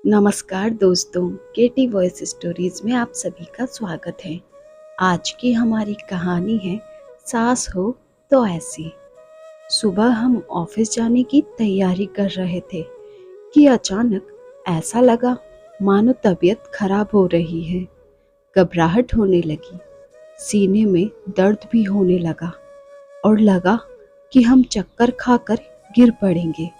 नमस्कार दोस्तों, केटी voice stories में आप सभी का स्वागत है। आज की हमारी कहानी है सास हो तो ऐसी। सुबह हम ऑफिस जाने की तैयारी कर रहे थे कि अचानक ऐसा लगा मानो तबीयत खराब हो रही है। घबराहट होने लगी, सीने में दर्द भी होने लगा और लगा कि हम चक्कर खाकर गिर पड़ेंगे।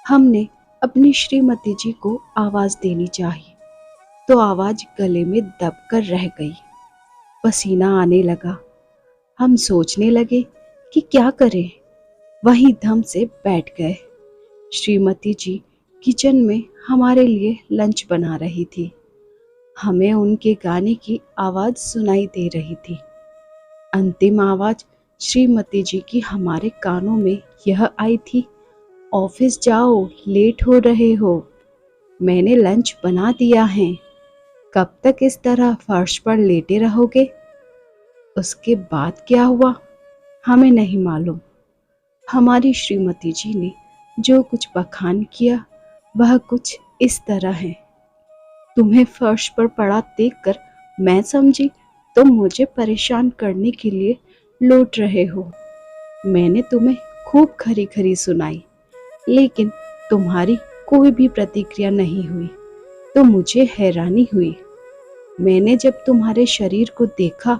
हमने अपनी श्रीमती जी को आवाज देनी चाहिए तो आवाज गले में दबकर रह गई। पसीना आने लगा। हम सोचने लगे कि क्या करें। वहीं धम से बैठ गए। श्रीमती जी किचन में हमारे लिए लंच बना रही थी। हमें उनके गाने की आवाज सुनाई दे रही थी। अंतिम आवाज श्रीमती जी की हमारे कानों में यह आई थी, ऑफिस जाओ, लेट हो रहे हो। मैंने लंच बना दिया है, कब तक इस तरह फर्श पर लेटे रहोगे? उसके बाद क्या हुआ हमें नहीं मालूम। हमारी श्रीमती जी ने जो कुछ बखान किया वह कुछ इस तरह है। तुम्हें फर्श पर पड़ा देखकर मैं समझी तुम मुझे परेशान करने के लिए लौट रहे हो। मैंने तुम्हें खूब खरी खरी सुनाई, लेकिन तुम्हारी कोई भी प्रतिक्रिया नहीं हुई तो मुझे हैरानी हुई। मैंने जब तुम्हारे शरीर को देखा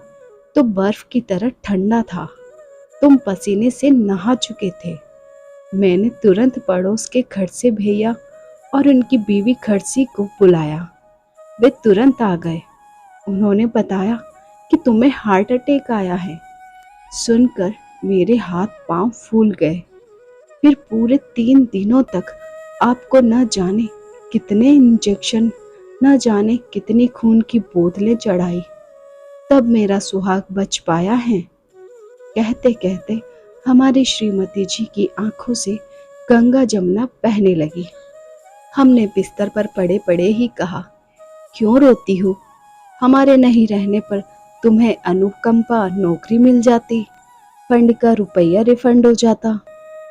तो बर्फ की तरह ठंडा था। तुम पसीने से नहा चुके थे। मैंने तुरंत पड़ोस के घर से भैया और उनकी बीवी खड़सी को बुलाया। वे तुरंत आ गए। उन्होंने बताया कि तुम्हें हार्ट अटैक आया है। सुनकर मेरे हाथ पांव फूल गए। फिर पूरे 3 दिनों तक आपको न जाने कितने इंजेक्शन, न जाने कितनी खून की बोतलें चढ़ाई, तब मेरा सुहाग बच पाया है। कहते कहते हमारी श्रीमती जी की आंखों से गंगा जमुना बहने लगी। हमने बिस्तर पर पड़े पड़े ही कहा, क्यों रोती हो? हमारे नहीं रहने पर तुम्हें अनुकंपा नौकरी मिल जाती, फंड का रुपया रिफंड हो जाता,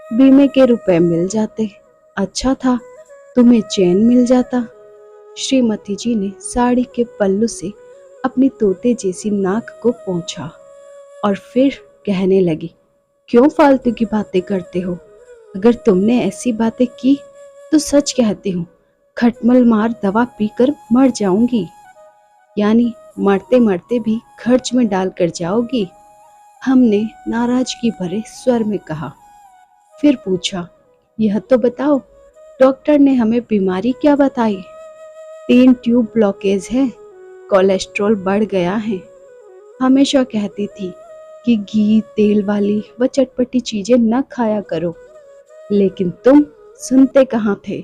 बीमे के रुपए मिल जाते, अच्छा था, तुम्हें चैन मिल जाता। श्रीमती जी ने साड़ी के पल्लू से अपनी तोते जैसी नाक को पोंछा और फिर कहने लगी, क्यों फालतू की बातें करते हो? अगर तुमने ऐसी बातें की तो सच कहती हूँ, खटमल मार दवा पीकर मर जाऊंगी। यानी मरते मरते भी खर्च में डाल कर जाओगी? हमने नाराजगी भरे स्वर में कहा। फिर पूछा, यह तो बताओ, डॉक्टर ने हमें बीमारी क्या बताई? 3 ट्यूब ब्लॉकेज है, कोलेस्ट्रॉल बढ़ गया है। हमेशा कहती थी कि घी तेल वाली व चटपटी चीजें न खाया करो, लेकिन तुम सुनते कहाँ थे।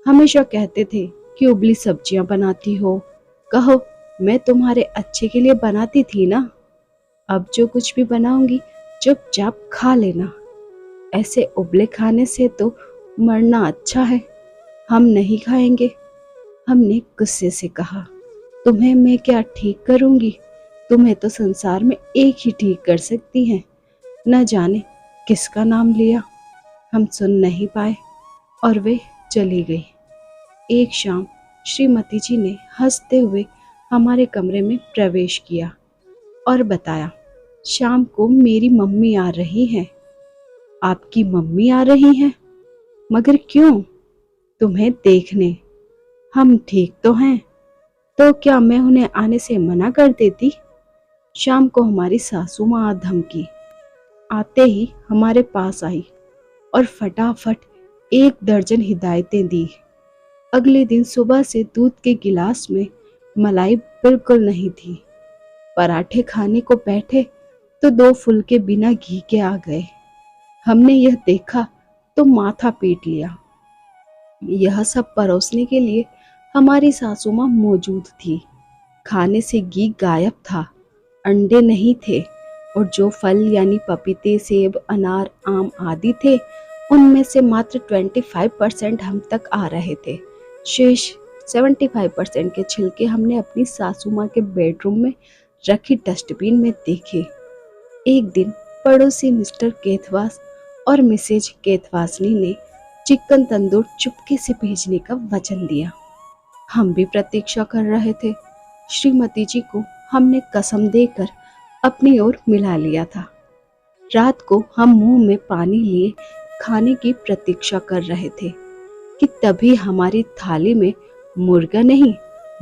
हमेशा कहते थे कि उबली सब्जियां बनाती हो। कहो, मैं तुम्हारे अच्छे के लिए बनाती थी ना। अब जो कुछ भी बनाऊंगी चुपचाप खा लेना। ऐसे उबले खाने से तो मरना अच्छा है। हम नहीं खाएंगे। हमने गुस्से से कहा, तुम्हें मैं क्या ठीक करूंगी? तुम्हें तो संसार में एक ही ठीक कर सकती हैं। न जाने किसका नाम लिया। हम सुन नहीं पाए और वे चली गई। एक शाम श्रीमती जी ने हंसते हुए हमारे कमरे में प्रवेश किया और बताया, शाम को मेरी मम्मी आ रही है। आपकी मम्मी आ रही हैं? मगर क्यों? तुम्हें देखने। हम ठीक तो हैं, तो क्या मैं उन्हें आने से मना कर देती? शाम को हमारी सासू माँ धमकी। आते ही हमारे पास आई और फटाफट 1 दर्जन हिदायतें दी। अगले दिन सुबह से दूध के गिलास में मलाई बिल्कुल नहीं थी। पराठे खाने को बैठे तो 2 फुलके बिना घी के आ गए। हमने यह देखा तो माथा पीट लिया। यह सब परोसने के लिए हमारी सासू माँ मौजूद थी। खाने से घी गायब था, अंडे नहीं थे, और जो फल यानी पपीते, सेब, अनार, आम आदि थे, उनमें से मात्र 25% हम तक आ रहे थे। शेष 75% के छिलके हमने अपनी सासू माँ के बेडरूम में रखी डस्टबिन में देखे। एक दिन पड़ोसी मिस्टर केथवास और मिसेज केथवासनी ने चिकन तंदूर चुपके से भेजने का वचन दिया। हम भी प्रतीक्षा कर रहे थे। श्रीमती जी को हमने कसम देकर अपनी ओर मिला लिया था। रात को हम मुंह में पानी लिए खाने की प्रतीक्षा कर रहे थे कि तभी हमारी थाली में मुर्गा नहीं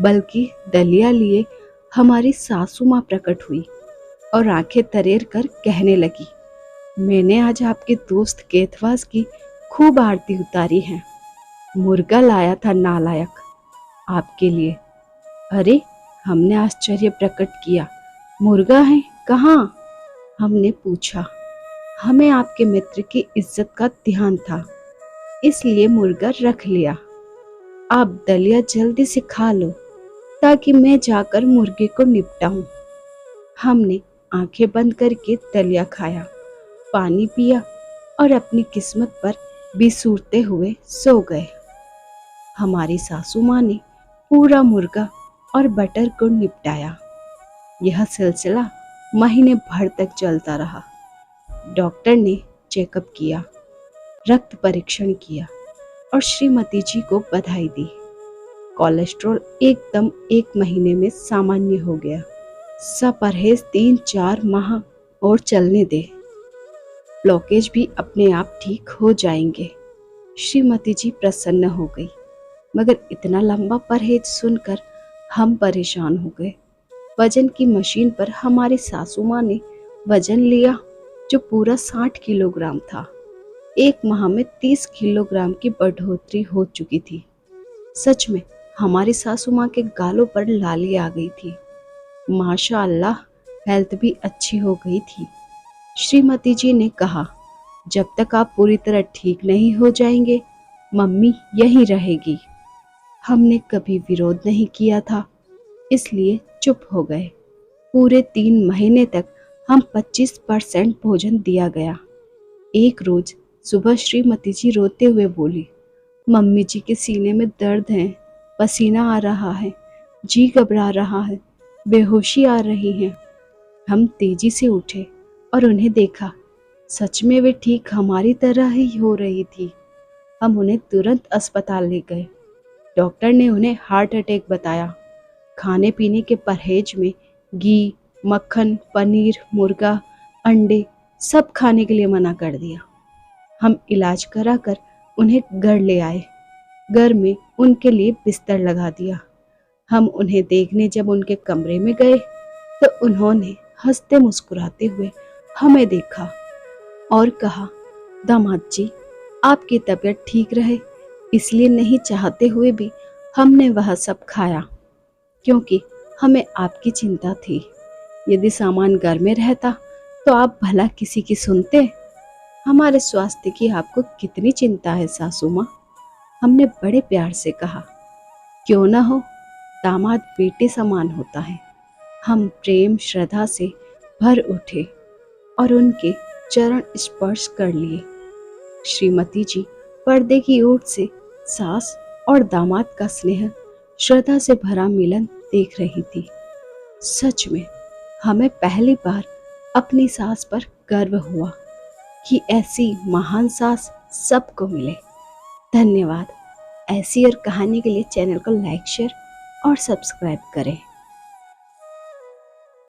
बल्कि दलिया लिए हमारी सासू माँ प्रकट हुई और आंखें तरेर कर कहने लगी, मैंने आज आपके दोस्त केतवास की खूब आरती उतारी है। मुर्गा लाया था नालायक आपके लिए। अरे, हमने आश्चर्य प्रकट किया। मुर्गा है कहाँ? हमने पूछा। हमें आपके मित्र की इज्जत का ध्यान था, इसलिए मुर्गा रख लिया। आप दलिया जल्दी से खा लो ताकि मैं जाकर मुर्गे को निपटाऊं। हमने आंखें बंद करके दलिया खाया, पानी पिया और अपनी किस्मत पर बिसूरते हुए सो गए। हमारी सासू माँ ने पूरा मुर्गा और बटर को निपटाया। यह सिलसिला महीने भर तक चलता रहा। डॉक्टर ने चेकअप किया, रक्त परीक्षण किया और श्रीमती जी को बधाई दी। कोलेस्ट्रॉल एकदम 1 महीने में सामान्य हो गया। सब परहेज 3-4 माह और चलने दे, ब्लॉकेज भी अपने आप ठीक हो जाएंगे। श्रीमती जी प्रसन्न हो गई, मगर इतना लंबा परहेज सुनकर हम परेशान हो गए। वजन की मशीन पर हमारी सासू माँ ने वजन लिया जो पूरा 60 किलोग्राम था। 1 माह में 30 किलोग्राम की बढ़ोतरी हो चुकी थी। सच में हमारी सासू माँ के गालों पर लाली आ गई थी। माशाअल्लाह, हेल्थ भी अच्छी हो गई थी। श्रीमती जी ने कहा, जब तक आप पूरी तरह ठीक नहीं हो जाएंगे, मम्मी यहीं रहेगी। हमने कभी विरोध नहीं किया था, इसलिए चुप हो गए। पूरे 3 महीने तक हम 25% भोजन दिया गया। एक रोज सुबह श्रीमती जी रोते हुए बोली, मम्मी जी के सीने में दर्द है, पसीना आ रहा है, जी घबरा रहा है, बेहोशी आ रही है। हम तेजी से उठे और उन्हें देखा। सच में वे ठीक हमारी तरह ही हो रही थी। हम उन्हें तुरंत अस्पताल ले गए। डॉक्टर ने उन्हें हार्ट अटैक बताया। खाने पीने के परहेज में घी, मक्खन, पनीर, मुर्गा, अंडे सब खाने के लिए मना कर दिया। हम इलाज कराकर उन्हें घर ले आए। घर में उनके लिए बिस्तर लगा दिया। हम उन्हें देखने जब उनके कमरे में गए तो उन्होंने हंसते मुस्कुराते हुए हमें देखा और कहा, दामाद जी, आपकी तबीयत ठीक रहे इसलिए नहीं चाहते हुए भी हमने वह सब खाया, क्योंकि हमें आपकी चिंता थी। यदि सामान घर में रहता तो आप भला किसी की सुनते? हमारे स्वास्थ्य की आपको कितनी चिंता है सासू माँ, हमने बड़े प्यार से कहा। क्यों न हो, दामाद बेटे समान होता है। हम प्रेम श्रद्धा से भर उठे और उनके चरण स्पर्श कर लिए। श्रीमती जी पर्दे की ओर से सास और दामाद का स्नेह श्रद्धा से भरा मिलन देख रही थी। सच में हमें पहली बार अपनी सास पर गर्व हुआ कि ऐसी महान सास सबको मिले। धन्यवाद। ऐसी और कहानी के लिए चैनल को लाइक, शेयर और सब्सक्राइब करें।